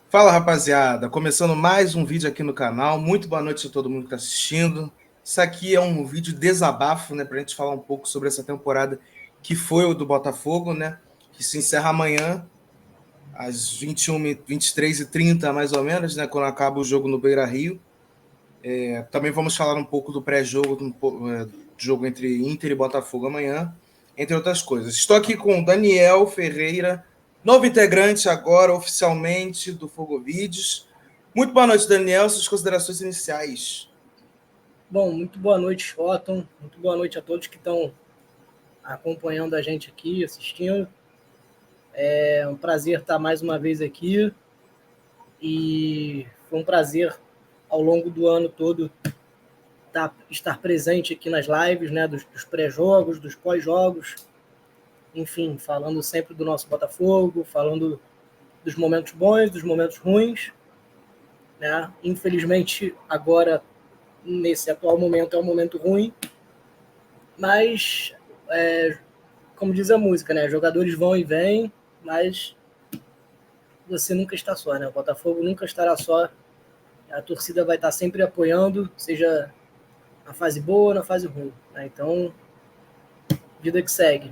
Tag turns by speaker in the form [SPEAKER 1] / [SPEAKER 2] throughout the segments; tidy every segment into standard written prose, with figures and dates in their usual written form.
[SPEAKER 1] Fala, rapaziada, começando mais um vídeo aqui no canal. Muito boa noite a todo mundo que está assistindo. Isso aqui é um vídeo desabafo, né, para a gente falar um pouco sobre essa temporada que foi o do Botafogo, né, que se encerra amanhã às 21, 23h30, mais ou menos, né, quando acaba o jogo no Beira-Rio. Também vamos falar um pouco do pré-jogo, do jogo entre Inter e Botafogo amanhã, entre outras coisas. Estou aqui com o Daniel Ferreira, novo integrante agora oficialmente do Fogo Vídeos. Muito boa noite, Daniel. Suas considerações iniciais.
[SPEAKER 2] Bom, muito boa noite, Otton. Muito boa noite a todos que estão acompanhando a gente aqui, assistindo. É um prazer estar mais uma vez aqui e foi um prazer ao longo do ano todo estar presente aqui nas lives, né, dos pré-jogos, dos pós-jogos, enfim, falando sempre do nosso Botafogo, falando dos momentos bons, dos momentos ruins, né? Infelizmente, agora, nesse atual momento, é um momento ruim, mas como diz a música, né? Jogadores vão e vêm, mas você nunca está só, né? O Botafogo nunca estará só. A torcida vai estar sempre apoiando, seja na fase boa ou na fase ruim, né? Então, vida que segue.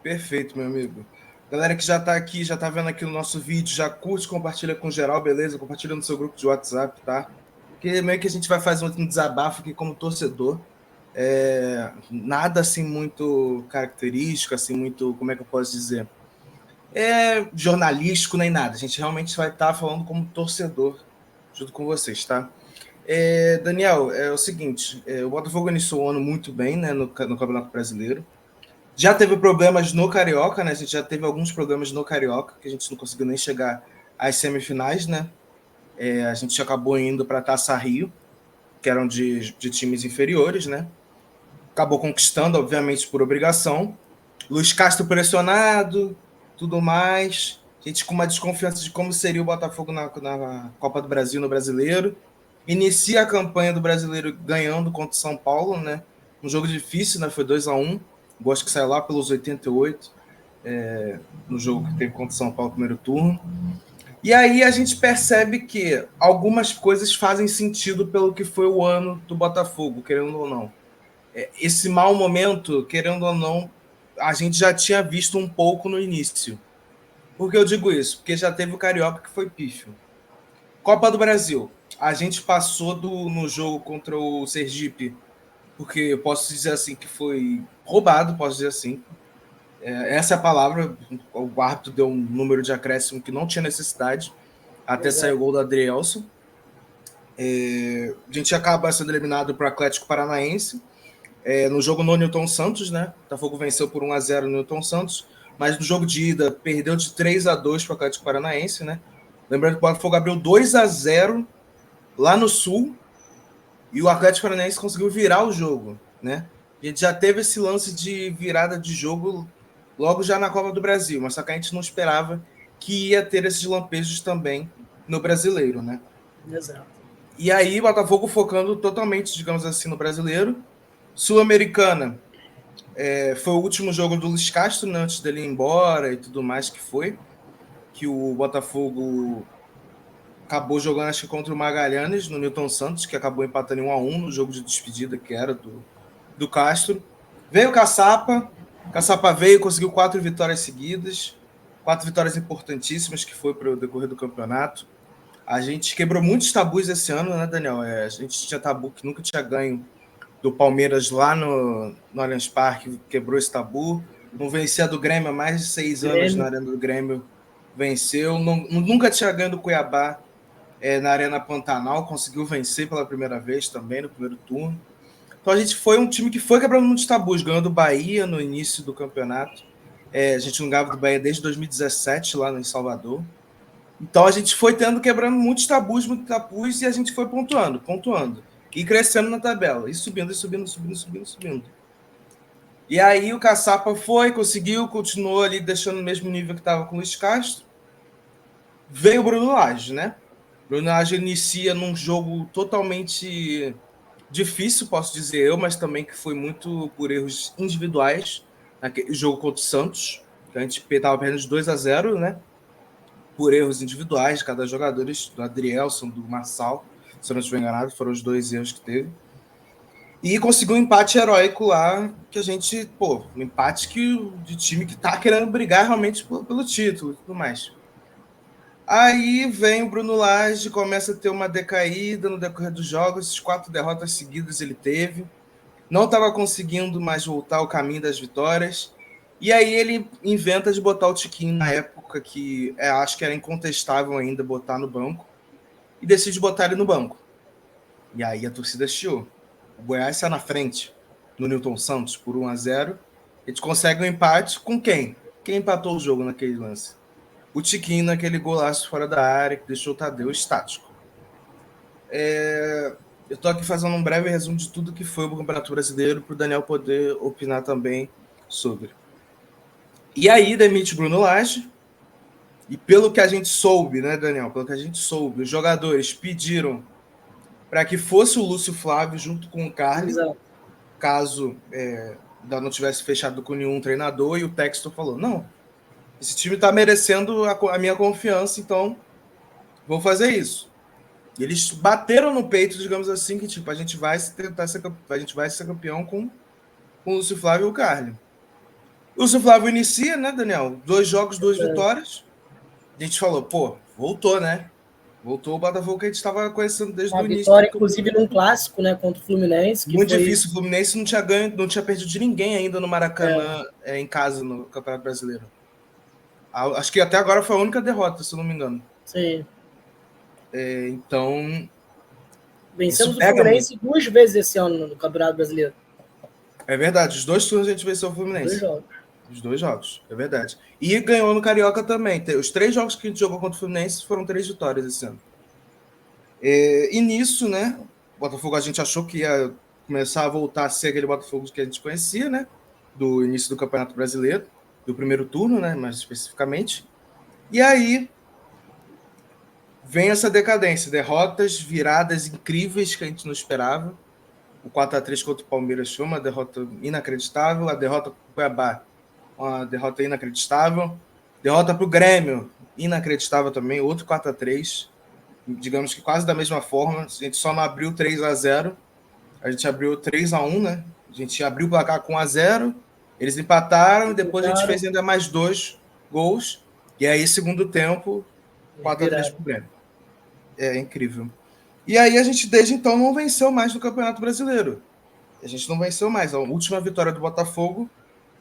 [SPEAKER 1] Perfeito, meu amigo. Galera que já está aqui, já está vendo aqui o nosso vídeo, já curte, compartilha com geral, beleza? Compartilha no seu grupo de WhatsApp, tá? Porque meio que a gente vai fazer um desabafo aqui como torcedor. Nada assim muito característico, assim muito, como é que eu posso dizer? Jornalístico nem nada. A gente realmente vai estar falando como torcedor junto com vocês, tá? Daniel, é o seguinte, o Botafogo iniciou o ano muito bem, né, no Campeonato Brasileiro. Já teve problemas no Carioca, né? A gente já teve alguns problemas no Carioca, que a gente não conseguiu nem chegar às semifinais, né? A gente acabou indo para a Taça Rio, que eram de times inferiores, né? Acabou conquistando, obviamente, por obrigação. Luiz Castro pressionado, tudo mais. A gente com uma desconfiança de como seria o Botafogo na Copa do Brasil, no Brasileiro. Inicia a campanha do Brasileiro ganhando contra o São Paulo, né? Um jogo difícil, né? Foi 2-1. Gosto que saiu lá pelos 88, no jogo que teve contra o São Paulo no primeiro turno. E aí a gente percebe que algumas coisas fazem sentido pelo que foi o ano do Botafogo, querendo ou não. Esse mau momento, querendo ou não, a gente já tinha visto um pouco no início. Por que eu digo isso? Porque já teve o Carioca que foi pífio. Copa do Brasil. A gente passou no jogo contra o Sergipe, porque eu posso dizer assim que foi roubado, posso dizer assim. Essa é a palavra. O árbitro deu um número de acréscimo que não tinha necessidade, até sair o gol do Adrielson. A gente acaba sendo eliminado para o Atlético Paranaense. No jogo no Newton Santos, né? O Botafogo venceu por 1-0 no Newton Santos, mas no jogo de ida perdeu de 3-2 para o Atlético Paranaense, né? Lembrando que o Botafogo abriu 2-0 lá no Sul e o Atlético Paranaense conseguiu virar o jogo, né? A gente já teve esse lance de virada de jogo logo já na Copa do Brasil, mas só que a gente não esperava que ia ter esses lampejos também no Brasileiro, né?
[SPEAKER 2] Exato.
[SPEAKER 1] E aí, o Botafogo focando totalmente, digamos assim, no Brasileiro. Sul-Americana, foi o último jogo do Luiz Castro, né, antes dele ir embora e tudo mais que foi. Que o Botafogo acabou jogando, acho que contra o Magalhães, no Newton Santos, que acabou empatando em 1-1 no jogo de despedida, que era do Castro. Veio o Caçapa veio, conseguiu 4 vitórias seguidas, 4 vitórias importantíssimas, que foi para o decorrer do campeonato. A gente quebrou muitos tabus esse ano, né, Daniel? A gente tinha tabu que nunca tinha ganho do Palmeiras lá no Allianz Parque, quebrou esse tabu. Não vencia do Grêmio há mais de 6 anos na Arena do Grêmio, venceu. Nunca tinha ganho do Cuiabá na Arena Pantanal, conseguiu vencer pela primeira vez também no primeiro turno. Então a gente foi um time que foi quebrando muitos tabus, ganhou do Bahia no início do campeonato. A gente não ganhava do Bahia desde 2017 lá em Salvador. Então a gente foi quebrando muitos tabus, e a gente foi pontuando. E crescendo na tabela, e subindo, e subindo, subindo, subindo, subindo. E aí o Caçapa conseguiu, continuou ali deixando o mesmo nível que estava com o Luiz Castro. Veio o Bruno Lage, né? Bruno Lage inicia num jogo totalmente difícil, posso dizer eu, mas também que foi muito por erros individuais naquele jogo contra o Santos, que a gente estava perdendo de 2-0, né? por erros individuais de cada jogador, do Adrielson, do Marçal, se eu não estiver enganado, foram os 2 erros que teve. E conseguiu um empate heróico lá, que a gente, um empate de time que tá querendo brigar realmente pelo título e tudo mais. Aí vem o Bruno Lage, começa a ter uma decaída no decorrer dos jogos, as 4 derrotas seguidas ele teve, não estava conseguindo mais voltar ao caminho das vitórias, e aí ele inventa de botar o Tiquinho na época que acho que era incontestável ainda botar no banco, e decide botar ele no banco. E aí a torcida chiou. O Goiás está na frente no Newton Santos por 1-0. Eles conseguem um empate com quem? Quem empatou o jogo naquele lance? O Tiquinho naquele golaço fora da área que deixou o Tadeu estático. Eu estou aqui fazendo um breve resumo de tudo que foi o Campeonato Brasileiro para o Daniel poder opinar também sobre. E aí demite Bruno Lage. E pelo que a gente soube, né, Daniel? Pelo que a gente soube, os jogadores pediram para que fosse o Lúcio Flávio junto com o Carly, caso ainda não tivesse fechado com nenhum treinador, e o Textor falou, não, esse time está merecendo a minha confiança, então vou fazer isso. E eles bateram no peito, digamos assim, que tipo, a gente vai ser campeão com o Lúcio Flávio e o Carly. O Lúcio Flávio inicia, né, Daniel? 2 jogos, 2 vitórias. A gente falou, voltou, né? Voltou o Botafogo que a gente estava conhecendo desde o início.
[SPEAKER 2] Uma vitória, inclusive, num clássico, né, contra o Fluminense.
[SPEAKER 1] Muito difícil. O Fluminense não tinha ganho, não tinha perdido de ninguém ainda no Maracanã, em casa, no Campeonato Brasileiro. Acho que até agora foi a única derrota, se eu não me engano.
[SPEAKER 2] Sim.
[SPEAKER 1] Então.
[SPEAKER 2] Vencemos o Fluminense muito 2 vezes esse ano no Campeonato Brasileiro.
[SPEAKER 1] É verdade. Os 2 turnos a gente venceu o Fluminense. Os 2 jogos, é verdade. E ganhou no Carioca também. Os 3 jogos que a gente jogou contra o Fluminense foram 3 vitórias esse ano. E nisso, né, o Botafogo a gente achou que ia começar a voltar a ser aquele Botafogo que a gente conhecia, né, do início do Campeonato Brasileiro, do primeiro turno, né, mais especificamente. E aí vem essa decadência, derrotas, viradas incríveis que a gente não esperava. O 4-3 contra o Palmeiras foi uma derrota inacreditável, a derrota para o Cuiabá, uma derrota inacreditável, derrota para o Grêmio, inacreditável também, outro 4-3, digamos que quase da mesma forma, a gente só não abriu 3-0, a gente abriu 3-1, né? A gente abriu o placar com 1-0, eles empataram e depois a gente fez ainda mais 2 gols, e aí segundo tempo, 4-3 pro Grêmio. É incrível. E aí a gente desde então não venceu mais no Campeonato Brasileiro. A gente não venceu mais. A última vitória do Botafogo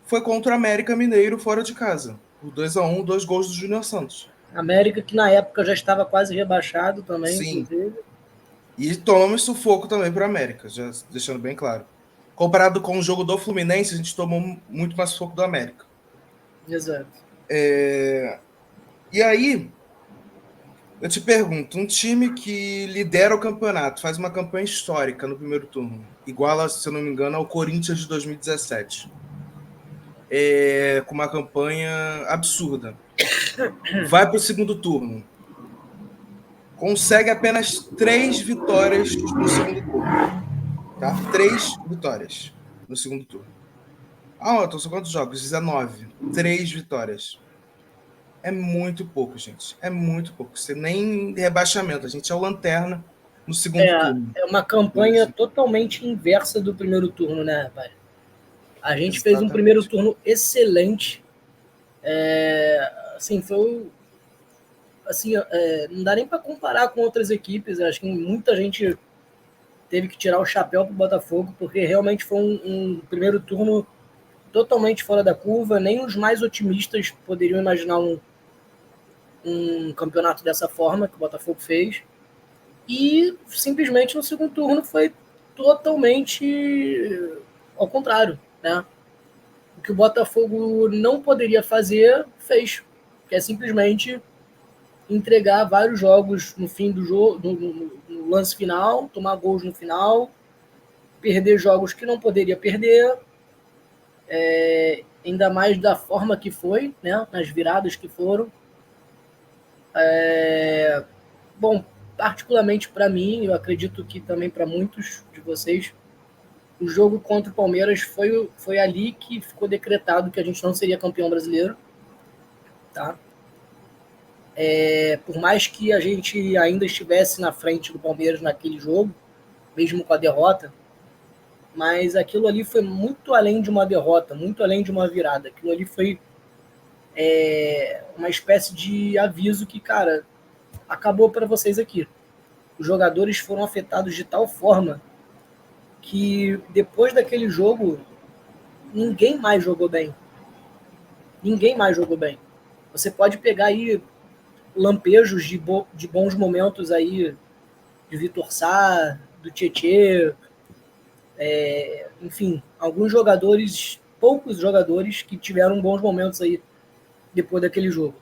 [SPEAKER 1] foi contra o América Mineiro fora de casa. Por 2-1, 2 gols do Júnior Santos.
[SPEAKER 2] América que na época já estava quase rebaixado também,
[SPEAKER 1] sim,
[SPEAKER 2] inclusive.
[SPEAKER 1] E tomamos sufoco também para o América, já deixando bem claro. Comparado com o jogo do Fluminense, a gente tomou muito mais sufoco do América.
[SPEAKER 2] Exato.
[SPEAKER 1] E aí, eu te pergunto, um time que lidera o campeonato, faz uma campanha histórica no primeiro turno, igual, se eu não me engano, ao Corinthians de 2017, com uma campanha absurda, vai para o segundo turno, consegue apenas 3 vitórias no segundo turno. Tá? 3 vitórias no segundo turno. Então são quantos jogos? 19. 3 vitórias. É muito pouco, gente. É muito pouco. Você nem rebaixamento. A gente é o lanterna no segundo turno.
[SPEAKER 2] É uma campanha totalmente inversa do primeiro turno, né, rapaz? A gente fez um primeiro turno excelente. Assim, foi... Assim, não dá nem para comparar com outras equipes. Acho que muita gente teve que tirar o chapéu para o Botafogo, porque realmente foi um primeiro turno totalmente fora da curva. Nem os mais otimistas poderiam imaginar um campeonato dessa forma que o Botafogo fez. E simplesmente no segundo turno foi totalmente ao contrário, né? O que o Botafogo não poderia fazer, fez. Que é simplesmente entregar vários jogos no fim do jogo, no lance final, tomar gols no final, perder jogos que não poderia perder, ainda mais da forma que foi, né? Nas viradas que foram. Bom, particularmente para mim, eu acredito que também para muitos de vocês, o jogo contra o Palmeiras foi ali que ficou decretado que a gente não seria campeão brasileiro. Tá? Por mais que a gente ainda estivesse na frente do Palmeiras naquele jogo, mesmo com a derrota, mas aquilo ali foi muito além de uma derrota, muito além de uma virada. Aquilo ali foi uma espécie de aviso que, cara, acabou para vocês aqui. Os jogadores foram afetados de tal forma que depois daquele jogo ninguém mais jogou bem. Ninguém mais jogou bem. Você pode pegar aí lampejos de bons momentos aí de Vitor Sá, do Tietê, enfim, alguns jogadores, poucos jogadores que tiveram bons momentos aí depois daquele jogo.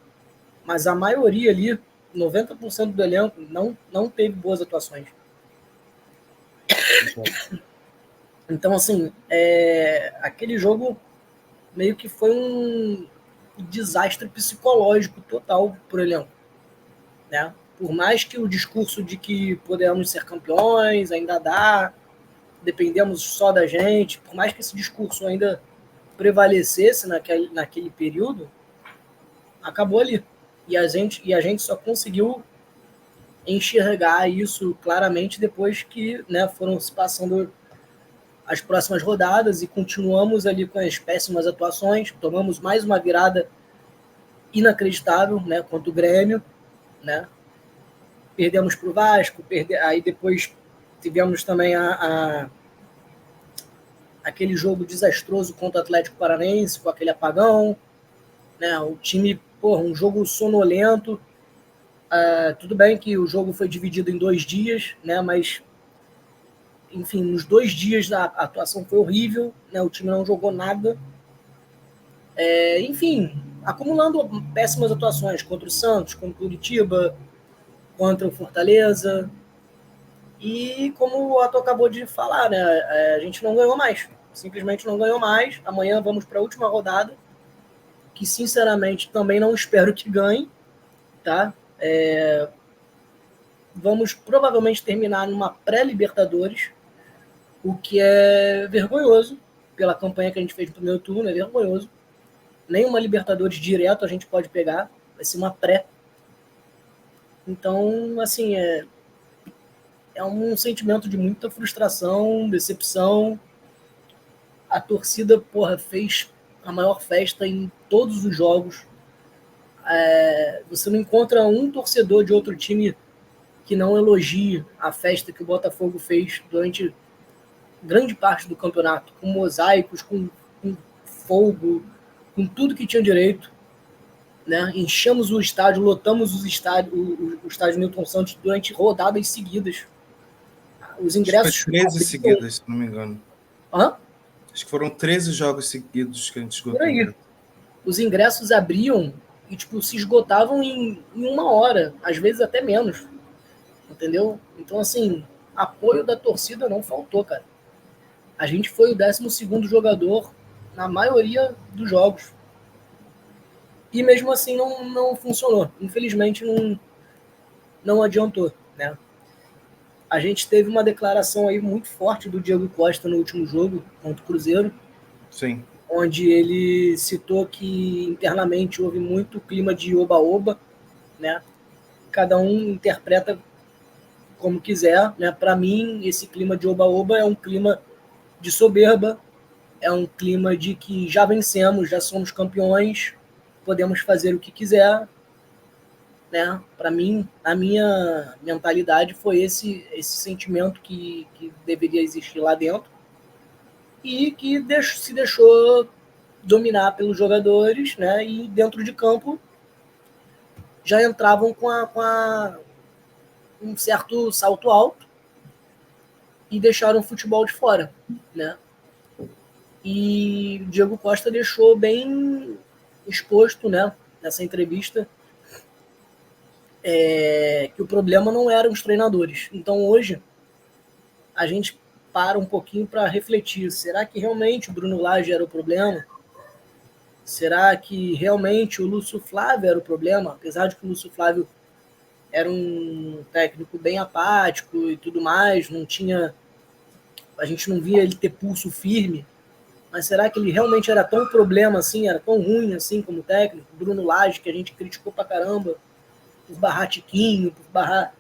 [SPEAKER 2] Mas a maioria ali, 90% do elenco, não teve boas atuações. Então, assim, aquele jogo meio que foi um desastre psicológico total pro elenco, né? Por mais que o discurso de que podemos ser campeões ainda dá, dependemos só da gente, por mais que esse discurso ainda prevalecesse naquele período, acabou ali. E a gente só conseguiu enxergar isso claramente depois que, né, foram se passando as próximas rodadas e continuamos ali com as péssimas atuações. Tomamos mais uma virada inacreditável, né, contra o Grêmio, né? Perdemos para o Vasco, aí depois tivemos também aquele jogo desastroso contra o Atlético Paranaense, com aquele apagão, né? O time, um jogo sonolento. Tudo bem que o jogo foi dividido em 2 dias, né? Mas, enfim, nos 2 dias a atuação foi horrível, né? O time não jogou nada. Enfim, acumulando péssimas atuações contra o Santos, contra o Curitiba, contra o Fortaleza. E como o Otto acabou de falar, né? A gente não ganhou mais. Simplesmente não ganhou mais. Amanhã vamos para a última rodada, que sinceramente também não espero que ganhe, tá? Vamos provavelmente terminar numa pré-Libertadores, o que é vergonhoso pela campanha que a gente fez no primeiro turno, é vergonhoso. Nenhuma Libertadores direto a gente pode pegar, vai ser uma pré. Então, assim, é um sentimento de muita frustração, decepção. A torcida, fez a maior festa em todos os jogos. Você não encontra um torcedor de outro time que não elogie a festa que o Botafogo fez durante grande parte do campeonato, com mosaicos, com fogo, com tudo que tinha direito, né? Enchemos o estádio, lotamos o estádio Newton Santos durante rodadas seguidas. Os ingressos...
[SPEAKER 1] Foi 13 seguidas, se não me engano.
[SPEAKER 2] Hã?
[SPEAKER 1] Acho que foram 13 jogos seguidos que a gente esgotou.
[SPEAKER 2] Por aí. Os ingressos abriam e se esgotavam em 1 hora, às vezes até menos. Entendeu? Então, assim, apoio da torcida não faltou, cara. A gente foi o 12º jogador na maioria dos jogos. E mesmo assim não funcionou. Infelizmente não adiantou, né? A gente teve uma declaração aí muito forte do Diego Costa no último jogo contra o Cruzeiro.
[SPEAKER 1] Sim.
[SPEAKER 2] Onde ele citou que internamente houve muito clima de oba-oba, né? Cada um interpreta como quiser, né? Para mim, esse clima de oba-oba é um clima de soberba, é um clima de que já vencemos, já somos campeões, podemos fazer o que quiser, né? Para mim, a minha mentalidade foi esse sentimento que deveria existir lá dentro e que se deixou dominar pelos jogadores, né? E dentro de campo já entravam com um certo salto alto e deixaram o futebol de fora, né? E o Diego Costa deixou bem exposto, né, nessa entrevista, que o problema não eram os treinadores. Então hoje a gente para um pouquinho para refletir. Será que realmente o Bruno Lage era o problema? Será que realmente o Lúcio Flávio era o problema? Apesar de que o Lúcio Flávio era um técnico bem apático e tudo mais, a gente não via ele ter pulso firme, mas será que ele realmente era tão problema assim, era tão ruim assim como técnico? Bruno Lage, que a gente criticou pra caramba, por barrar Tiquinho, por barrar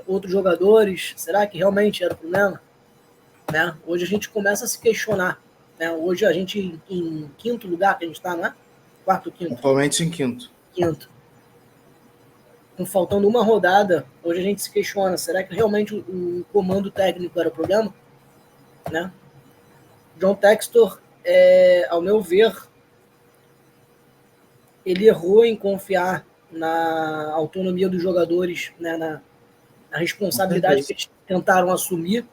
[SPEAKER 2] outros jogadores? Será que realmente era o problema? Né? Hoje a gente começa a se questionar. Né? Hoje a gente, em quinto lugar que a gente está, não é? Quarto ou quinto?
[SPEAKER 1] Atualmente em quinto.
[SPEAKER 2] Quinto. Com faltando uma rodada, hoje a gente se questiona, será que realmente o comando técnico era o problema? Né? John Textor, ao meu ver, ele errou em confiar na autonomia dos jogadores, né, na responsabilidade que eles tentaram assumir,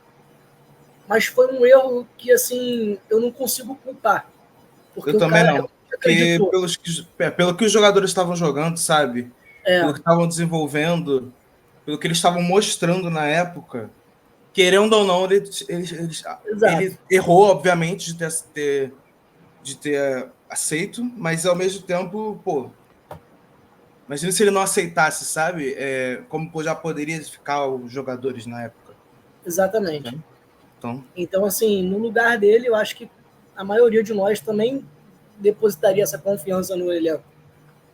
[SPEAKER 2] mas foi um erro que, assim, eu não consigo culpar, porque
[SPEAKER 1] Eu
[SPEAKER 2] o
[SPEAKER 1] também
[SPEAKER 2] cara
[SPEAKER 1] não, porque
[SPEAKER 2] acreditou.
[SPEAKER 1] pelo que os jogadores estavam jogando, sabe? Pelo que estavam desenvolvendo, pelo que eles estavam mostrando na época, querendo ou não, ele errou, obviamente, de ter aceito, mas ao mesmo tempo, pô, imagina se ele não aceitasse, sabe? Como já poderia ficar os jogadores na época.
[SPEAKER 2] Exatamente. Então, assim, no lugar dele, eu acho que a maioria de nós também depositaria essa confiança no elenco,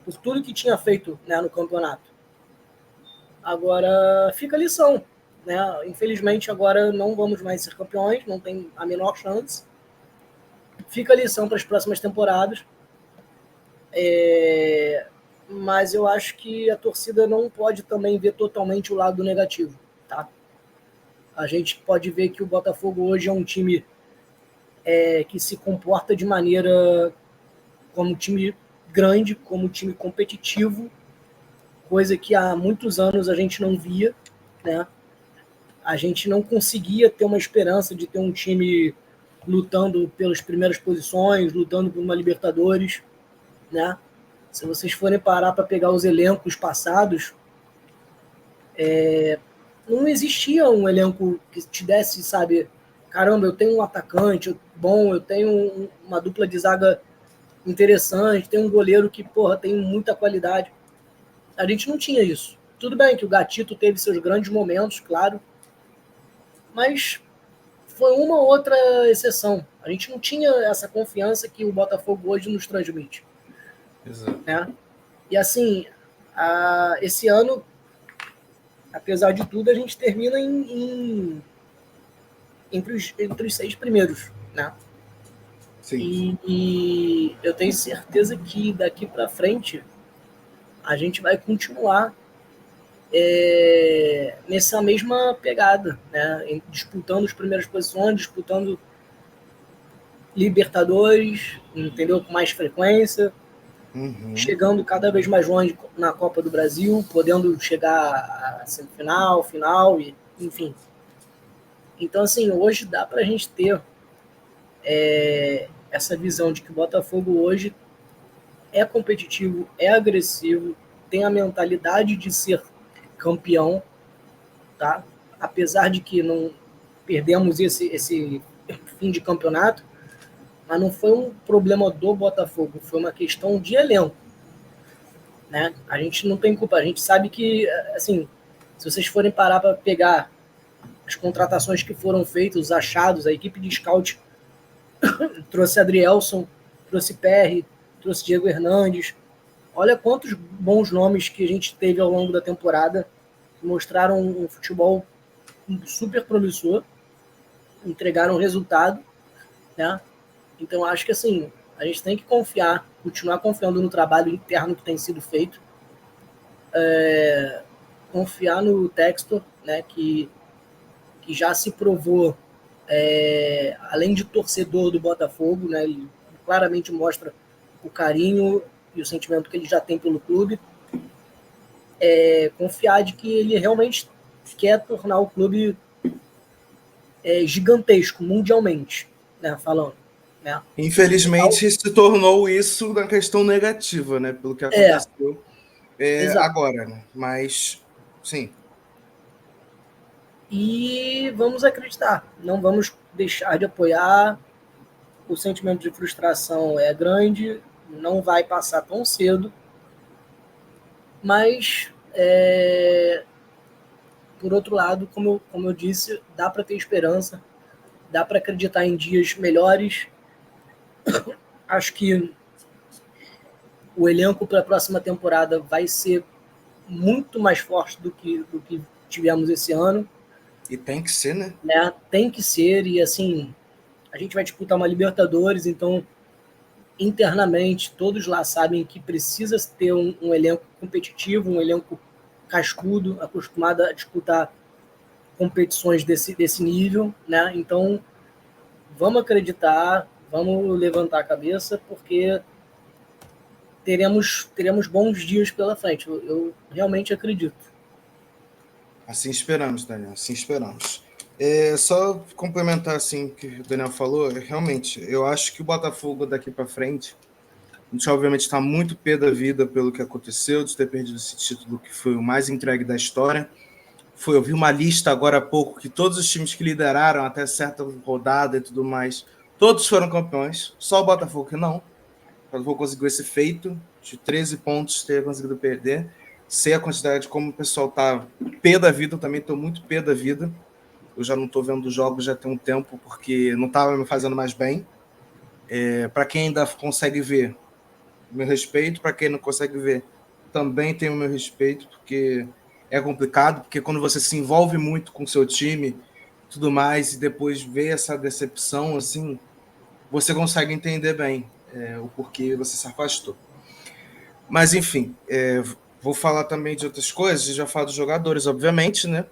[SPEAKER 2] por tudo que tinha feito, né, no campeonato. Agora, fica a lição. Né? Infelizmente, agora não vamos mais ser campeões, não tem a menor chance. Fica a lição para as próximas temporadas. Mas eu acho que a torcida não pode também ver totalmente o lado negativo. Tá? A gente pode ver que o Botafogo hoje é um time que se comporta de maneira como um time grande, como um time competitivo, coisa que há muitos anos a gente não via, né? A gente não conseguia ter uma esperança de ter um time lutando pelas primeiras posições, lutando por uma Libertadores, né? Se vocês forem parar para pegar os elencos passados, não existia um elenco que te desse, sabe, caramba, eu tenho um atacante bom, eu tenho uma dupla de zaga interessante, tenho um goleiro que, porra, tem muita qualidade. A gente não tinha isso. Tudo bem que o Gatito teve seus grandes momentos, claro, mas foi uma outra exceção. A gente não tinha essa confiança que o Botafogo hoje nos transmite.
[SPEAKER 1] Exato.
[SPEAKER 2] Né? E assim, esse ano, apesar de tudo, a gente termina entre os 6 primeiros. Né?
[SPEAKER 1] Sim.
[SPEAKER 2] E eu tenho certeza que daqui para frente a gente vai continuar nessa mesma pegada, né? Disputando as primeiras posições, disputando Libertadores, entendeu? Com mais frequência, chegando cada vez mais longe na Copa do Brasil, podendo chegar à semifinal, final, e, enfim. Então, assim, hoje dá para a gente ter essa visão de que o Botafogo hoje é competitivo, é agressivo, tem a mentalidade de ser campeão, tá? Apesar de que não perdemos esse fim de campeonato, mas não foi um problema do Botafogo, foi uma questão de elenco. Né? A gente não tem culpa, a gente sabe que, assim, se vocês forem parar para pegar as contratações que foram feitas, os achados, a equipe de scout trouxe Adrielson, trouxe PR, trouxe Diego Hernandes. Olha quantos bons nomes que a gente teve ao longo da temporada, que mostraram um futebol super promissor, entregaram resultado, né? Então acho que assim, a gente tem que confiar, continuar confiando no trabalho interno que tem sido feito, confiar no Textor, né, que já se provou, além de torcedor do Botafogo, né, ele claramente mostra o carinho e o sentimento que ele já tem pelo clube, confiar de que ele realmente quer tornar o clube gigantesco, mundialmente, né, falando. Né?
[SPEAKER 1] Infelizmente, se tornou isso na questão negativa, né? Pelo que aconteceu agora, né? Mas, sim.
[SPEAKER 2] E vamos acreditar, não vamos deixar de apoiar. O sentimento de frustração é grande, não vai passar tão cedo, mas, por outro lado, como eu disse, dá para ter esperança, dá para acreditar em dias melhores. Acho que o elenco para a próxima temporada vai ser muito mais forte do que tivemos esse ano.
[SPEAKER 1] E tem que ser, né?
[SPEAKER 2] Tem que ser, e assim, a gente vai disputar uma Libertadores, então internamente todos lá sabem que precisa ter um elenco competitivo, um elenco cascudo, acostumado a disputar competições desse nível, né? Então vamos acreditar, vamos levantar a cabeça, porque teremos bons dias pela frente. Eu realmente acredito.
[SPEAKER 1] Assim esperamos, Daniel, assim esperamos. Só complementar assim o que o Daniel falou, realmente, eu acho que o Botafogo daqui para frente, a gente obviamente está muito pé da vida pelo que aconteceu, de ter perdido esse título que foi o mais entregue da história. Eu vi uma lista agora há pouco que todos os times que lideraram até certa rodada e tudo mais, todos foram campeões, só o Botafogo que não. O Botafogo conseguiu esse feito de 13 pontos ter conseguido perder. Sei a quantidade, como o pessoal tá pé da vida, eu também estou muito pé da vida. Eu já não estou vendo jogos já tem um tempo, porque não estava me fazendo mais bem. Para quem ainda consegue ver, meu respeito. Para quem não consegue ver, também tem o meu respeito, porque é complicado, porque quando você se envolve muito com o seu time, tudo mais, e depois vê essa decepção, assim, você consegue entender bem o porquê você se afastou. Mas, enfim, vou falar também de outras coisas, já falo dos jogadores, obviamente, né?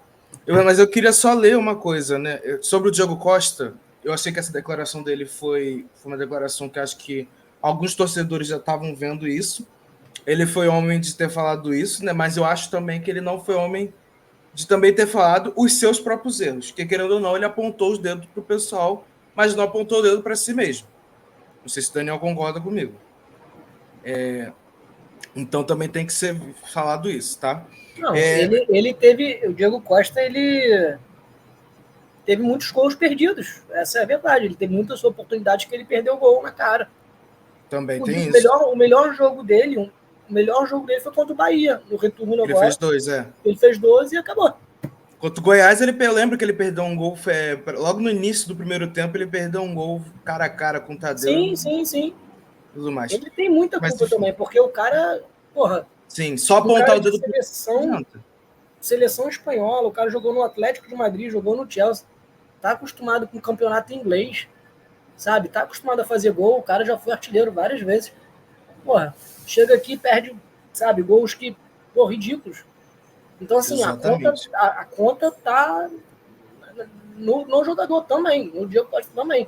[SPEAKER 1] Mas eu queria só ler uma coisa, né? Sobre o Diego Costa, eu achei que essa declaração dele foi uma declaração que acho que alguns torcedores já estavam vendo isso. Ele foi homem de ter falado isso, né? Mas eu acho também que ele não foi homem de também ter falado os seus próprios erros. Que, querendo ou não, ele apontou os dedos para o pessoal, mas não apontou o dedo para si mesmo. Não sei se o Daniel concorda comigo. Então também tem que ser falado isso, tá?
[SPEAKER 2] Não, ele teve. O Diego Costa, ele teve muitos gols perdidos. Essa é a verdade. Ele teve muitas oportunidades que ele perdeu o gol na cara.
[SPEAKER 1] Também tem isso.
[SPEAKER 2] O melhor jogo dele foi contra o Bahia, no retorno agora.
[SPEAKER 1] Ele fez 2,
[SPEAKER 2] Ele fez 12 e acabou.
[SPEAKER 1] Contra o Goiás, eu lembro que ele perdeu um gol. Logo no início do primeiro tempo, ele perdeu um gol cara a cara com o Tadeu.
[SPEAKER 2] Sim.
[SPEAKER 1] Tudo mais.
[SPEAKER 2] Ele tem muita culpa também, porque o cara, porra.
[SPEAKER 1] Sim, só apontar o dedo
[SPEAKER 2] pro seleção espanhola, o cara jogou no Atlético de Madrid, jogou no Chelsea, tá acostumado com o campeonato inglês, sabe? Tá acostumado a fazer gol, o cara já foi artilheiro várias vezes. Porra, chega aqui e perde, sabe, gols que, pô, ridículos. Então, assim, a conta tá no jogador também, no Diego Costa também.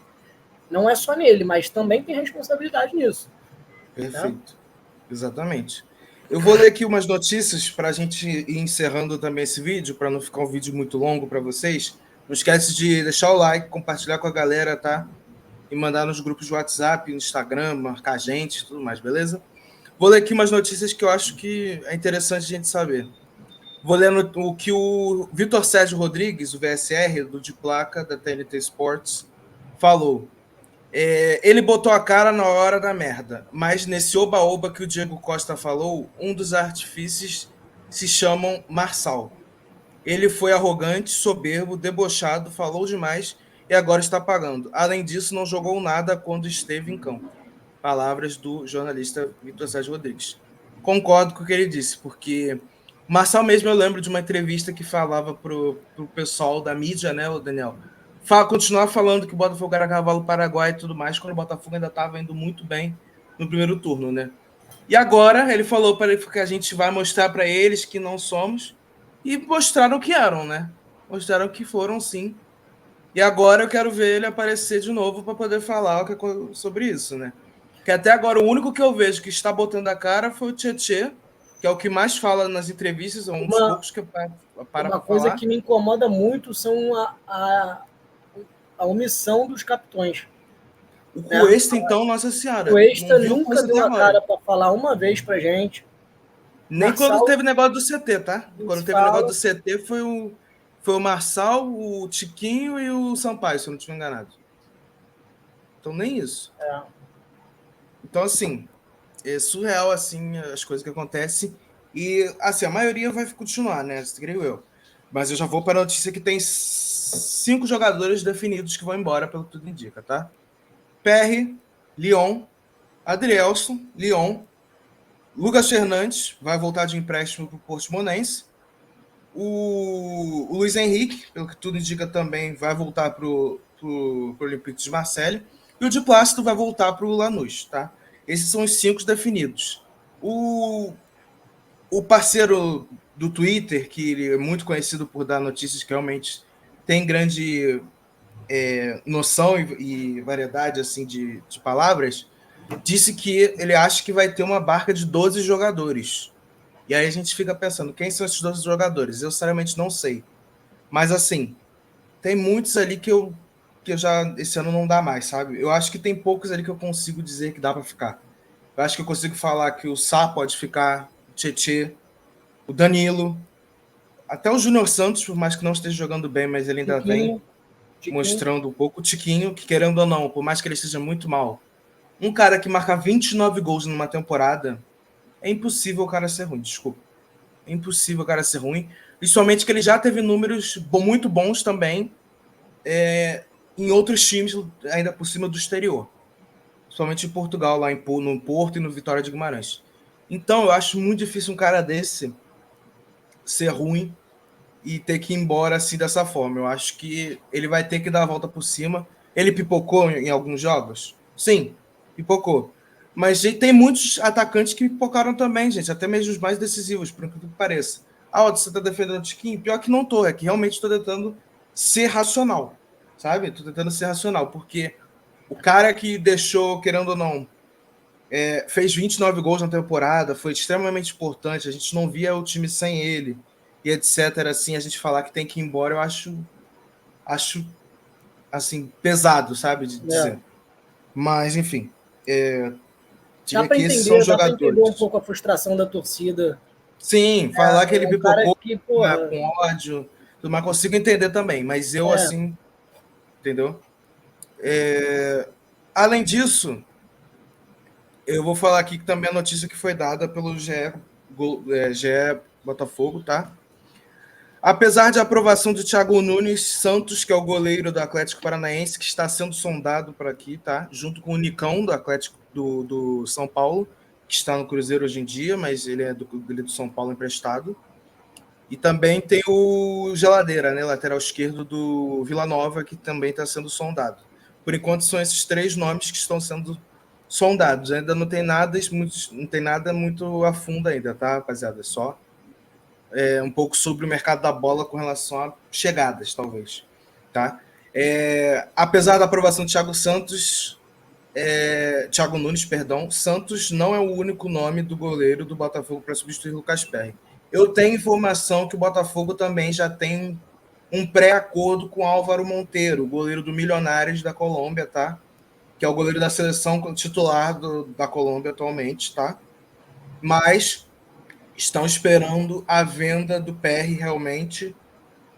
[SPEAKER 2] Não é só nele, mas também tem responsabilidade nisso.
[SPEAKER 1] Perfeito. Tá? Exatamente. Eu vou ler aqui umas notícias para a gente ir encerrando também esse vídeo, para não ficar um vídeo muito longo para vocês. Não esquece de deixar o like, compartilhar com a galera, tá? E mandar nos grupos de WhatsApp, no Instagram, marcar a gente, tudo mais, beleza? Vou ler aqui umas notícias que eu acho que é interessante a gente saber. Vou ler o que o Vitor Sérgio Rodrigues, o VSR, do de placa da TNT Sports, falou. Ele botou a cara na hora da merda, mas nesse oba-oba que o Diego Costa falou, um dos artífices se chamam Marçal. Ele foi arrogante, soberbo, debochado, falou demais e agora está pagando. Além disso, não jogou nada quando esteve em campo. Palavras do jornalista Vitor Sérgio Rodrigues. Concordo com o que ele disse, porque Marçal mesmo, eu lembro de uma entrevista que falava pro pessoal da mídia, né, o Daniel? Continuar falando que o Botafogo era cavalo paraguai e tudo mais, quando o Botafogo ainda estava indo muito bem no primeiro turno, né? E agora ele falou para ele que a gente vai mostrar para eles que não somos, e mostraram que eram, né? Mostraram que foram, sim. E agora eu quero ver ele aparecer de novo para poder falar sobre isso, né? Que até agora o único que eu vejo que está botando a cara foi o Tietê, que é o que mais fala nas entrevistas, é um dos poucos que para
[SPEAKER 2] Uma coisa
[SPEAKER 1] falar.
[SPEAKER 2] que me incomoda muito são a omissão dos capitões.
[SPEAKER 1] O Cuesta, então, Nossa Senhora.
[SPEAKER 2] O Cuesta nunca deu a cara para falar uma vez pra gente.
[SPEAKER 1] Nem Marçal, quando teve negócio do CT, tá? Quando teve negócio do CT foi o Marçal, o Tiquinho e o Sampaio, se eu não estiver enganado. Então, nem isso. Então, assim, é surreal, assim, as coisas que acontecem. E, assim, a maioria vai continuar, né? Creio eu. Mas eu já vou para a notícia que tem 5 jogadores definidos que vão embora, pelo que tudo indica, tá? PR, Lyon, Adrielson, Lyon, Lucas Fernandes vai voltar de empréstimo para o Portimonense. O Luiz Henrique, pelo que tudo indica, também vai voltar para o Olympique de Marseille. E o Di Plácido vai voltar para o Lanús, tá? Esses são os 5 definidos. O parceiro do Twitter, que ele é muito conhecido por dar notícias que realmente tem grande noção e variedade assim de palavras, disse que ele acha que vai ter uma barca de 12 jogadores. E aí a gente fica pensando, quem são esses 12 jogadores? Eu, sinceramente, não sei. Mas, assim, tem muitos ali que eu já, esse ano não dá mais, sabe? Eu acho que tem poucos ali que eu consigo dizer que dá para ficar. Eu acho que eu consigo falar que o Sá pode ficar, o Tietê, o Danilo, até o Júnior Santos, por mais que não esteja jogando bem, mas ele ainda vem mostrando um pouco. O Tiquinho, que querendo ou não, por mais que ele esteja muito mal, um cara que marca 29 gols numa temporada, é impossível o cara ser ruim, desculpa. É impossível o cara ser ruim. Principalmente que ele já teve números muito bons também em outros times, ainda por cima do exterior. Principalmente em Portugal, lá no Porto e no Vitória de Guimarães. Então, eu acho muito difícil um cara desse ser ruim e ter que ir embora assim dessa forma. Eu acho que ele vai ter que dar a volta por cima. Ele pipocou em alguns jogos? Sim, pipocou. Mas tem muitos atacantes que pipocaram também, gente, até mesmo os mais decisivos, por incrível que pareça. Você tá defendendo o Tiquinho? Pior que não tô, é que realmente estou tentando ser racional, sabe? Tô tentando ser racional, porque o cara que deixou, querendo ou não, fez 29 gols na temporada, foi extremamente importante, a gente não via o time sem ele, e etc. Assim, a gente falar que tem que ir embora, eu acho assim, pesado, sabe, de dizer. Mas, enfim,
[SPEAKER 2] dá para
[SPEAKER 1] que esses são
[SPEAKER 2] entender, dá para entender um
[SPEAKER 1] jogadores.
[SPEAKER 2] pouco a frustração da torcida.
[SPEAKER 1] Sim, falar que ele
[SPEAKER 2] Um cara
[SPEAKER 1] pipocou
[SPEAKER 2] que, porra,
[SPEAKER 1] com ódio, mas consigo entender também, mas eu, assim, entendeu? Além disso, eu vou falar aqui que também a notícia que foi dada pelo GE Botafogo, tá? Apesar de aprovação de Thiago Nunes Santos, que é o goleiro do Atlético Paranaense, que está sendo sondado por aqui, tá? Junto com o Nicão, do Atlético do São Paulo, que está no Cruzeiro hoje em dia, mas ele é do São Paulo emprestado. E também tem o Geladeira, né? Lateral esquerdo do Vila Nova, que também está sendo sondado. Por enquanto, são esses 3 nomes que estão sendo sondados. Ainda não tem nada muito a fundo ainda, tá, rapaziada? Só um pouco sobre o mercado da bola com relação a chegadas, talvez. Tá? Apesar da aprovação de Thiago Nunes, perdão, Santos não é o único nome do goleiro do Botafogo para substituir Lucas Perry. Eu tenho informação que o Botafogo também já tem um pré-acordo com Álvaro Monteiro, goleiro do Milionários da Colômbia, tá? Que é o goleiro da seleção titular da Colômbia atualmente, tá? Mas estão esperando a venda do PR realmente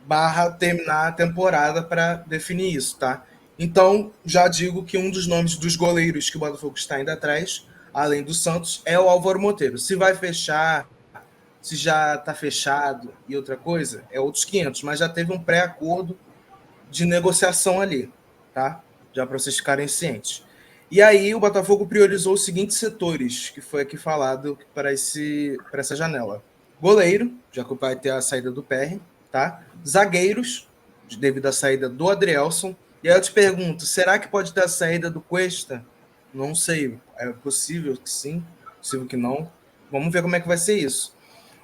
[SPEAKER 1] / terminar a temporada para definir isso, tá? Então, já digo que um dos nomes dos goleiros que o Botafogo está indo atrás, além do Santos, é o Álvaro Monteiro. Se vai fechar, se já está fechado e outra coisa, é outros 500, mas já teve um pré-acordo de negociação ali, tá? Já para vocês ficarem cientes. E aí o Botafogo priorizou os seguintes setores, que foi aqui falado para essa janela. Goleiro, já que vai ter a saída do PR, tá? Zagueiros, devido à saída do Adrielson. E aí eu te pergunto, será que pode ter a saída do Cuesta? Não sei, é possível que sim, possível que não. Vamos ver como é que vai ser isso.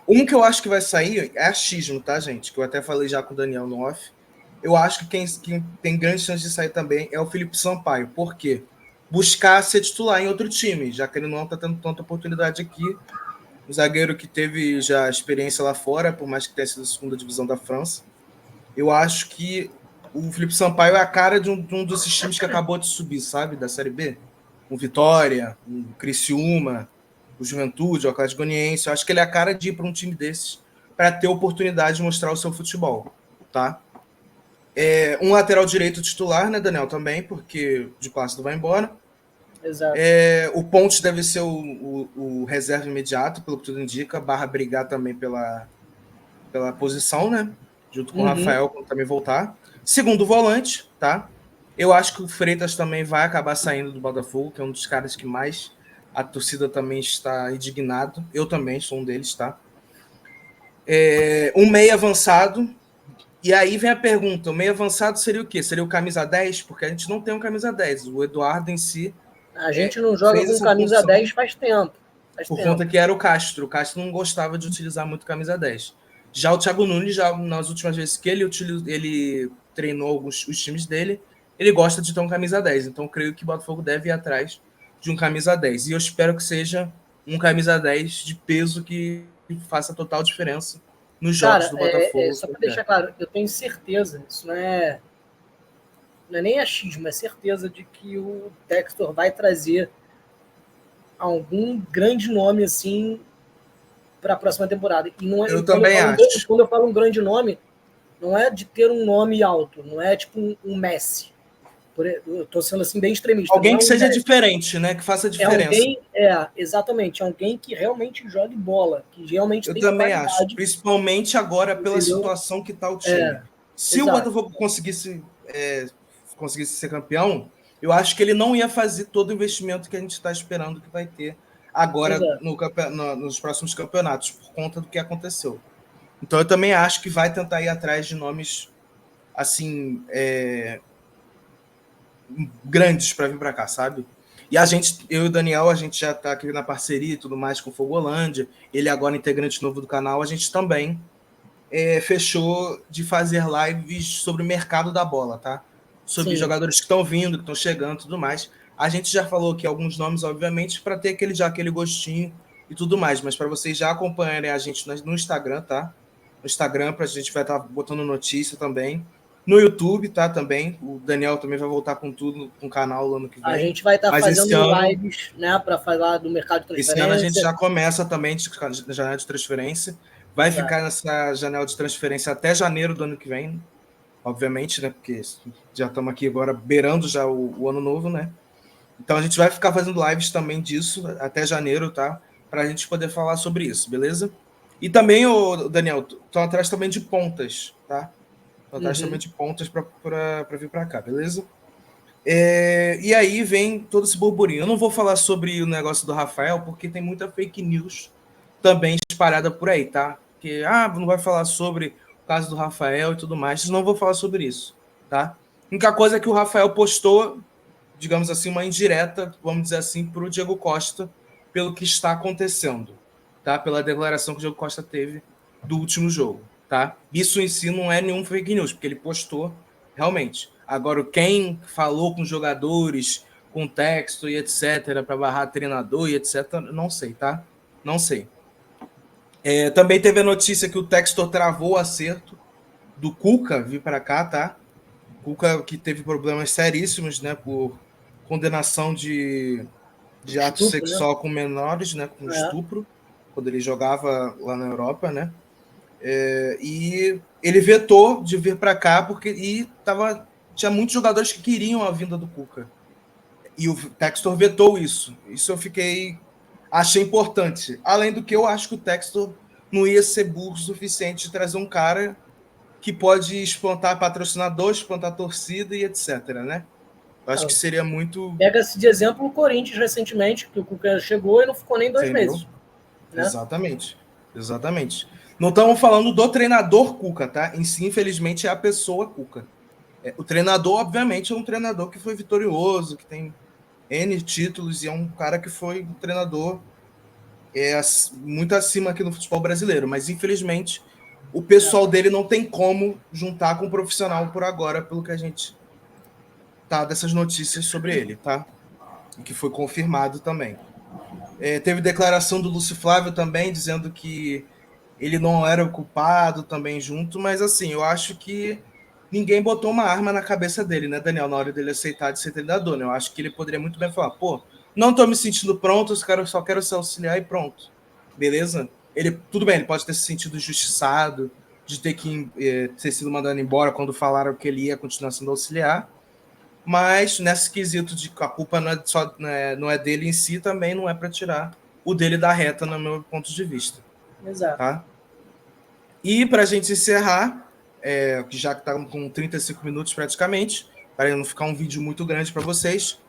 [SPEAKER 1] Um que eu acho que vai sair é achismo, tá, gente? Que eu até falei já com o Daniel no off. Eu acho que quem tem grande chance de sair também é o Felipe Sampaio. Por quê? Buscar ser titular em outro time, já que ele não está tendo tanta oportunidade aqui. Um zagueiro que teve já experiência lá fora, por mais que tenha sido a segunda divisão da França. Eu acho que o Felipe Sampaio é a cara de um desses times que acabou de subir, sabe? Da Série B. Um Vitória, um Criciúma, o Juventude, o Atlético Goianiense. Eu acho que ele é a cara de ir para um time desses para ter oportunidade de mostrar o seu futebol, tá? Um lateral direito titular, né, Daniel, também, porque de Plácido vai embora.
[SPEAKER 2] Exato.
[SPEAKER 1] O Pontes deve ser o reserva imediato, pelo que tudo indica, / brigar também pela posição, né? Junto com o Rafael, quando também voltar. Segundo volante, tá? Eu acho que o Freitas também vai acabar saindo do Botafogo, que é um dos caras que mais A torcida também está indignada. Eu também sou um deles, tá? Um meio avançado. E aí vem a pergunta: o meio avançado seria o quê? Seria o camisa 10? Porque a gente não tem um camisa 10. O Eduardo em si
[SPEAKER 2] A gente não joga
[SPEAKER 1] fez
[SPEAKER 2] com
[SPEAKER 1] essa
[SPEAKER 2] camisa
[SPEAKER 1] função
[SPEAKER 2] 10 faz tempo.
[SPEAKER 1] por conta que era o Castro. O Castro não gostava de utilizar muito camisa 10. Já o Thiago Nunes, já nas últimas vezes que ele treinou os times dele, ele gosta de ter um camisa 10. Então, creio que o Botafogo deve ir atrás de um camisa 10. E eu espero que seja um camisa 10 de peso que faça total diferença nos jogos
[SPEAKER 2] Cara,
[SPEAKER 1] do Botafogo.
[SPEAKER 2] só para deixar claro, eu tenho certeza, isso não é nem achismo, é certeza de que o Textor vai trazer algum grande nome assim para a próxima temporada. E não é,
[SPEAKER 1] Eu também acho.
[SPEAKER 2] quando eu falo um grande nome, não é de ter um nome alto, não é tipo um Messi. Eu estou sendo assim bem extremista.
[SPEAKER 1] Alguém
[SPEAKER 2] não é
[SPEAKER 1] que
[SPEAKER 2] um
[SPEAKER 1] seja
[SPEAKER 2] Messi.
[SPEAKER 1] diferente, né? Que faça diferença.
[SPEAKER 2] Exatamente, alguém que realmente jogue bola, que realmente
[SPEAKER 1] Eu
[SPEAKER 2] tenha
[SPEAKER 1] também acho.
[SPEAKER 2] qualidade.
[SPEAKER 1] Principalmente agora pela
[SPEAKER 2] Entendeu?
[SPEAKER 1] situação que está o time. Se o
[SPEAKER 2] Exato.
[SPEAKER 1] Botafogo conseguisse ser campeão, eu acho que ele não ia fazer todo o investimento que a gente está esperando que vai ter agora nos próximos campeonatos, por conta do que aconteceu. Então eu também acho que vai tentar ir atrás de nomes assim grandes para vir para cá, sabe? E eu e o Daniel, a gente já está aqui na parceria e tudo mais com o Fogolândia. Ele agora integrante novo do canal, a gente também fechou de fazer lives sobre o mercado da bola, tá? Sobre
[SPEAKER 2] Sim.
[SPEAKER 1] jogadores que estão vindo, que estão chegando e tudo mais. A gente já falou aqui alguns nomes, obviamente, para ter aquele gostinho e tudo mais, mas para vocês já acompanharem a gente no Instagram, tá? No Instagram, para a gente vai estar botando notícia também. No YouTube, tá? Também. O Daniel também vai voltar com tudo com o canal no ano que vem.
[SPEAKER 2] A gente vai estar fazendo lives, né, para falar do mercado de transferência.
[SPEAKER 1] Esse ano a gente já começa também na janela de transferência. Vai ficar nessa janela de transferência até janeiro do ano que vem, obviamente, né? Porque já estamos aqui agora beirando já o ano novo, né? Então a gente vai ficar fazendo lives também disso até janeiro, tá? Para a gente poder falar sobre isso, beleza? E também, Daniel, tô atrás também de pontas, tá? Tô atrás também de pontas para vir para cá, beleza? E aí vem todo esse burburinho. Eu não vou falar sobre o negócio do Rafael, porque tem muita fake news também espalhada por aí, tá? Que não vai falar sobre o caso do Rafael e tudo mais. Não vou falar sobre isso, tá? A única coisa é que o Rafael postou, digamos assim, uma indireta, vamos dizer assim, para o Diego Costa, pelo que está acontecendo, tá? Pela declaração que o Diego Costa teve do último jogo, tá? Isso em si não é nenhum fake news, porque ele postou realmente. Agora, quem falou com jogadores, com texto e etc., para barrar treinador e etc., não sei, tá? Não sei. Também teve a notícia que o Textor travou o acerto do Cuca vir para cá, tá? Cuca que teve problemas seríssimos, né? Por condenação de ato sexual, né, com menores, né? Com estupro, quando ele jogava lá na Europa, né? E ele vetou de vir para cá porque tinha muitos jogadores que queriam a vinda do Cuca. E o Textor vetou isso. Isso eu achei importante. Além do que eu acho que o Textor não ia ser burro o suficiente de trazer um cara que pode espantar patrocinador, espantar torcida e etc, né? Eu acho que seria muito...
[SPEAKER 2] Pega-se de exemplo o Corinthians recentemente, que o Cuca chegou e não ficou nem 2 meses.
[SPEAKER 1] Né? Exatamente. Não estamos falando do treinador Cuca, tá? Em si, infelizmente, é a pessoa Cuca. O treinador, obviamente, é um treinador que foi vitorioso, que tem N títulos e é um cara que foi um treinador muito acima aqui no futebol brasileiro. Mas, infelizmente, o pessoal dele não tem como juntar com o profissional por agora, pelo que a gente tá dessas notícias sobre ele, tá? E que foi confirmado também. Teve declaração do Lúcio Flávio também, dizendo que ele não era o culpado também junto, mas assim, eu acho que ninguém botou uma arma na cabeça dele, né, Daniel, na hora dele aceitar de ser treinador, né? Eu acho que ele poderia muito bem falar, não tô me sentindo pronto, só quero ser auxiliar e pronto. Beleza? Tudo bem, ele pode ter se sentido injustiçado de ter sido mandado embora quando falaram que ele ia continuar sendo auxiliar, mas nesse quesito de que a culpa não é dele em si, também não é para tirar o dele da reta, no meu ponto de vista.
[SPEAKER 2] Exato.
[SPEAKER 1] Tá? E para a gente encerrar, já que está com 35 minutos praticamente, para não ficar um vídeo muito grande para vocês,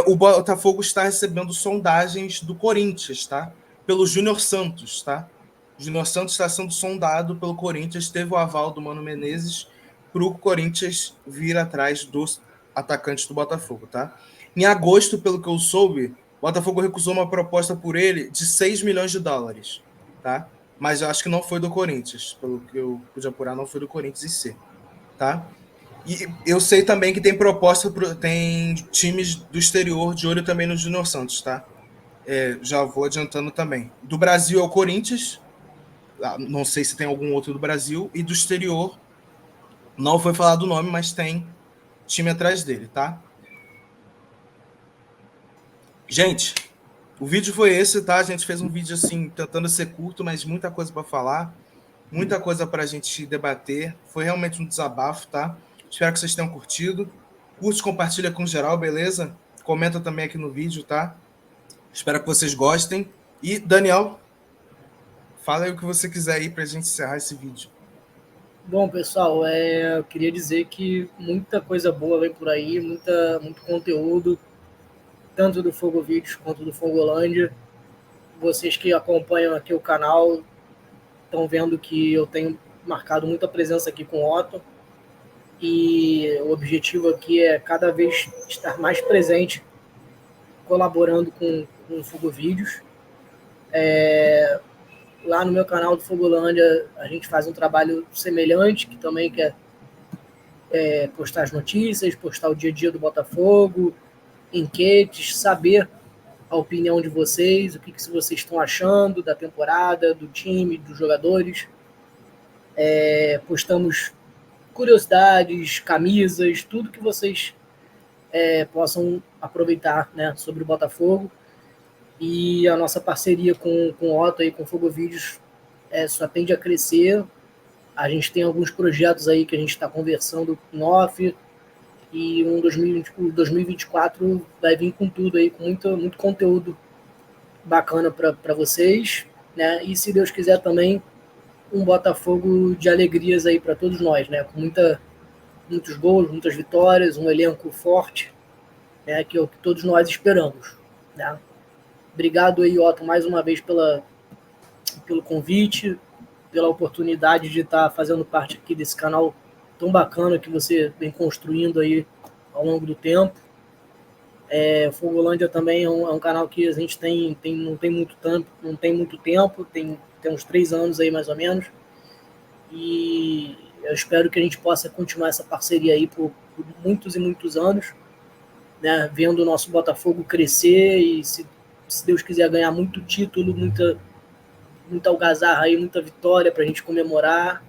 [SPEAKER 1] O Botafogo está recebendo sondagens do Corinthians, tá? Pelo Júnior Santos, tá? O Júnior Santos está sendo sondado pelo Corinthians, teve o aval do Mano Menezes para o Corinthians vir atrás dos atacantes do Botafogo, tá? Em agosto, pelo que eu soube, o Botafogo recusou uma proposta por ele de 6 milhões de dólares, tá? Mas eu acho que não foi do Corinthians, pelo que eu pude apurar, não foi do Corinthians em si, tá? E eu sei também que tem proposta, tem times do exterior de olho também no Júnior Santos, tá? Já vou adiantando também. Do Brasil é o Corinthians, não sei se tem algum outro do Brasil, e do exterior, não foi falado o nome, mas tem time atrás dele, tá? Gente, o vídeo foi esse, tá? A gente fez um vídeo assim, tentando ser curto, mas muita coisa para falar, muita coisa para a gente debater. Foi realmente um desabafo, tá? Espero que vocês tenham curtido. Curte, compartilha com geral, beleza? Comenta também aqui no vídeo, tá? Espero que vocês gostem. E, Daniel, fala aí o que você quiser aí para a gente encerrar esse vídeo.
[SPEAKER 2] Bom, pessoal, eu queria dizer que muita coisa boa vem por aí, muito conteúdo, tanto do Fogo Vídeos quanto do Fogolândia. Vocês que acompanham aqui o canal estão vendo que eu tenho marcado muita presença aqui com o Otton, e o objetivo aqui é cada vez estar mais presente, colaborando com o Fogo Vídeos. Lá no meu canal do Fogolândia a gente faz um trabalho semelhante, que também quer postar as notícias, postar o dia a dia do Botafogo, enquetes, saber a opinião de vocês, o que vocês estão achando da temporada, do time, dos jogadores. Postamos curiosidades, camisas, tudo que vocês possam aproveitar, né, sobre o Botafogo. E a nossa parceria com o Otton e com o Fogo Vídeos só tende a crescer. A gente tem alguns projetos aí que a gente está conversando em off, e 2024 vai vir com tudo aí, com muito conteúdo bacana para vocês, né? E se Deus quiser também, um Botafogo de alegrias aí para todos nós, né? Com muitos gols, muitas vitórias, um elenco forte, né? Que é o que todos nós esperamos, né? Obrigado aí, Otton, mais uma vez pelo convite, pela oportunidade de estar fazendo parte aqui desse canal tão bacana que você vem construindo aí ao longo do tempo. O Fogolândia também é um canal que a gente não tem muito tempo, tem uns 3 anos aí mais ou menos, e eu espero que a gente possa continuar essa parceria aí por muitos e muitos anos, né, vendo o nosso Botafogo crescer e, se Deus quiser, ganhar muito título, muita algazarra aí, muita vitória para a gente comemorar,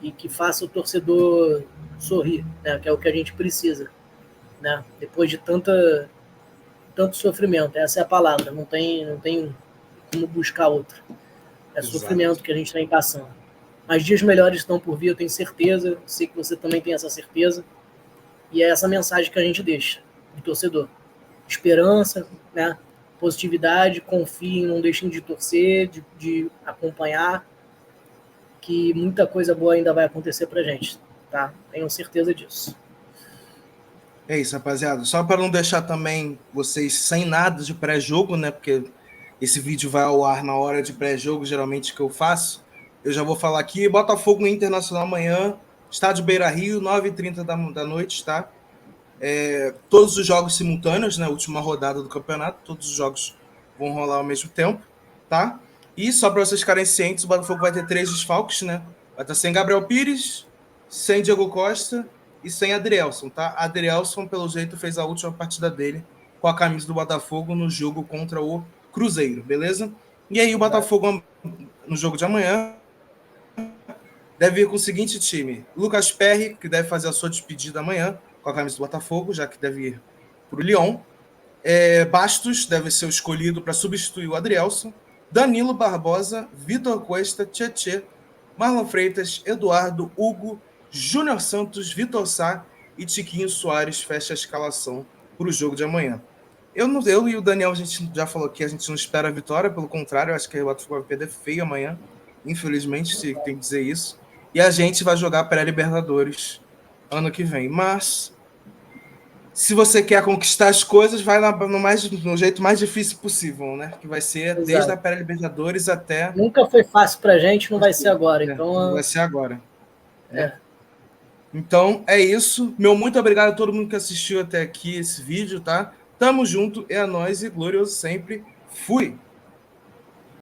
[SPEAKER 2] e que faça o torcedor sorrir, né, que é o que a gente precisa, né, depois de tanto sofrimento. Essa é a palavra, não tem como buscar outra.
[SPEAKER 1] Exato.
[SPEAKER 2] Sofrimento que a gente está passando. Mas dias melhores estão por vir, eu tenho certeza, sei que você também tem essa certeza, e é essa mensagem que a gente deixa do torcedor. Esperança, né, positividade, confiem, não deixem de torcer, de acompanhar, que muita coisa boa ainda vai acontecer pra gente, tá? Tenho certeza disso.
[SPEAKER 1] É isso, rapaziada. Só para não deixar também vocês sem nada de pré-jogo, né? Porque esse vídeo vai ao ar na hora de pré-jogo, geralmente, que eu faço. Eu já vou falar aqui. Botafogo Internacional amanhã, estádio Beira-Rio, 9h30 da noite, tá? Todos os jogos simultâneos, né? Última rodada do campeonato. Todos os jogos vão rolar ao mesmo tempo, tá? E só para vocês ficarem cientes, o Botafogo vai ter 3 desfalques, né? Vai estar sem Gabriel Pires, sem Diego Costa e sem Adrielson, tá? Adrielson, pelo jeito, fez a última partida dele com a camisa do Botafogo no jogo contra o Cruzeiro, beleza? E aí o Botafogo, no jogo de amanhã, deve ir com o seguinte time: Lucas Perry, que deve fazer a sua despedida amanhã com a camisa do Botafogo, já que deve ir para o Lyon. Bastos deve ser o escolhido para substituir o Adrielson. Danilo Barbosa, Vitor Cuesta, Tietê, Marlon Freitas, Eduardo, Hugo, Júnior Santos, Vitor Sá e Tiquinho Soares fecha a escalação para o jogo de amanhã. Eu e o Daniel, a gente já falou que a gente não espera a vitória, pelo contrário, eu acho que o Botafogo vai perder feio amanhã, infelizmente, se tem que dizer isso. E a gente vai jogar pré-Libertadores ano que vem. Mas se você quer conquistar as coisas, vai no jeito mais difícil possível, né? Que vai ser
[SPEAKER 2] Exato.
[SPEAKER 1] desde a pré-Libertadores até...
[SPEAKER 2] Nunca foi fácil pra gente, não vai ser agora. Então,
[SPEAKER 1] não vai ser agora. Então, é isso. Meu muito obrigado a todo mundo que assistiu até aqui esse vídeo, tá? Tamo junto, é a nós e glorioso sempre. Fui!